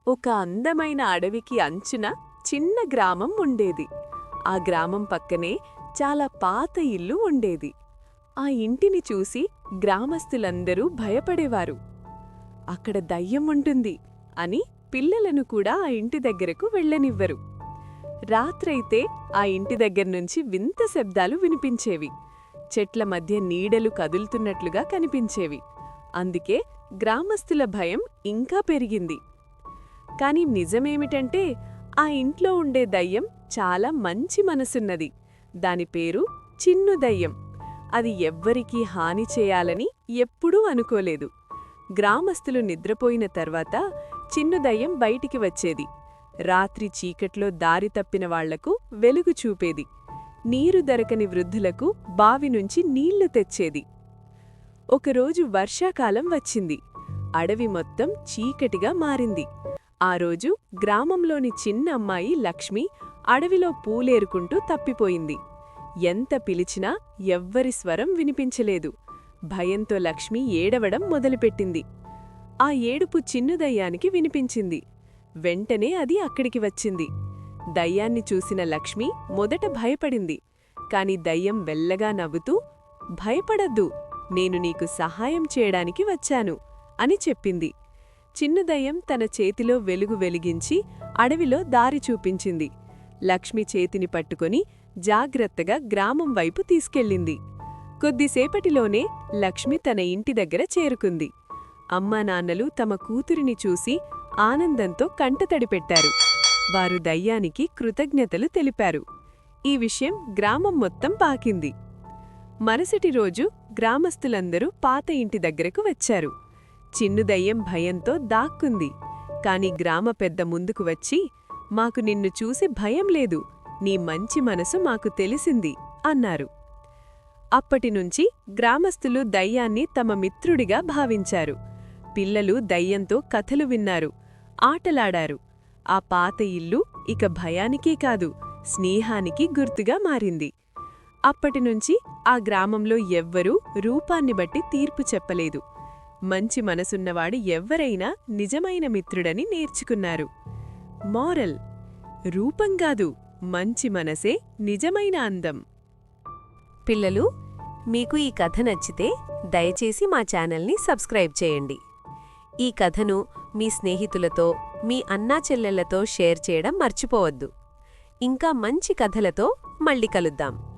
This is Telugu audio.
ఒక అందమైన అడవికి అంచున చిన్న గ్రామం ఉండేది. ఆ గ్రామం పక్కనే చాలా పాత ఇల్లు ఉండేది. ఆ ఇంటిని చూసి గ్రామస్తులందరూ భయపడేవారు. అక్కడ దయ్యం ఉంటుంది అని పిల్లలను కూడా ఆ ఇంటి దగ్గరకు వెళ్ళనివ్వరు. రాత్రైతే ఆ ఇంటి దగ్గర్నుంచి వింత శబ్దాలు వినిపించేవి. చెట్ల మధ్య నీడలు కదులుతున్నట్లుగా కనిపించేవి. అందుకే గ్రామస్తుల భయం ఇంకా పెరిగింది. కాని నిజమేమిటంటే ఆ ఇంట్లో ఉండే దయ్యం చాలా మంచి మనసున్నది. దాని పేరు చిన్ను దయ్యం. అది ఎవ్వరికీ హాని చేయాలని ఎప్పుడూ అనుకోలేదు. గ్రామస్తులు నిద్రపోయిన తర్వాత చిన్ను దయ్యం బయటికి వచ్చేది. రాత్రి చీకట్లో దారి తప్పిన వాళ్లకు వెలుగు చూపేది. నీరు దొరకని వృద్ధులకు బావినుంచి నీళ్లు తెచ్చేది. ఒకరోజు వర్షాకాలం వచ్చింది. అడవి మొత్తం చీకటిగా మారింది. ఆ రోజు గ్రామంలోని చిన్న అమ్మాయి లక్ష్మి అడవిలో పూలేరుకుంటూ తప్పిపోయింది. ఎంత పిలిచినా ఎవ్వరి స్వరం వినిపించలేదు. భయంతో లక్ష్మి ఏడవడం మొదలుపెట్టింది. ఆ ఏడుపు చిన్ను దయ్యానికి వినిపించింది. వెంటనే అది అక్కడికి వచ్చింది. దయ్యాన్ని చూసిన లక్ష్మి మొదట భయపడింది. కాని దయ్యం వెల్లగా నవ్వుతూ, "భయపడద్దు, నేను నీకు సహాయం చేయడానికి వచ్చాను" అని చెప్పింది. చిన్ను దయ్యం తన చేతిలో వెలుగు వెలిగించి అడవిలో దారి చూపించింది. లక్ష్మి చేతిని పట్టుకొని జాగ్రత్తగా గ్రామం వైపు తీసుకెళ్ళింది. కొద్దిసేపటిలోనే లక్ష్మి తన ఇంటి దగ్గర చేరుకుంది. అమ్మానాన్నలు తమ కూతురిని చూసి ఆనందంతో కంటతడి పెట్టారు. వారు దయ్యానికి కృతజ్ఞతలు తెలిపారు. ఈ విషయం గ్రామం మొత్తం పాకింది. మరుసటి రోజు గ్రామస్తులందరూ పాత ఇంటి దగ్గరకు వచ్చారు. చిన్ను దయ్యం భయంతో దాక్కుంది. కాని గ్రామ పెద్ద ముందుకు వచ్చి, "మాకు నిన్ను చూసి భయం లేదు, నీ మంచి మనసు మాకు తెలిసింది" అన్నారు. అప్పటినుంచి గ్రామస్తులు దయ్యాన్ని తమ మిత్రుడిగా భావించారు. పిల్లలు దయ్యంతో కథలు విన్నారు, ఆటలాడారు. ఆ పాత ఇల్లు ఇక భయానికే కాదు, స్నేహానికి గుర్తుగా మారింది. అప్పటినుంచి ఆ గ్రామంలో ఎవ్వరూ రూపాన్ని బట్టి తీర్పు చెప్పలేదు. మంచి మనసున్నవాడు ఎవ్వరైనా నిజమైన మిత్రుడని నేర్చుకున్నారు. మోరల్: రూపంగాదు, మంచి మనసే నిజమైన అందం. పిల్లలు, మీకు ఈ కథ నచ్చితే దయచేసి మా ఛానల్ని సబ్స్క్రైబ్ చేయండి. ఈ కథను మీ స్నేహితులతో, మీ అన్నాచెల్లెళ్లతో షేర్ చేయడం మర్చిపోవద్దు. ఇంకా మంచి కథలతో మళ్ళీ కలుద్దాం.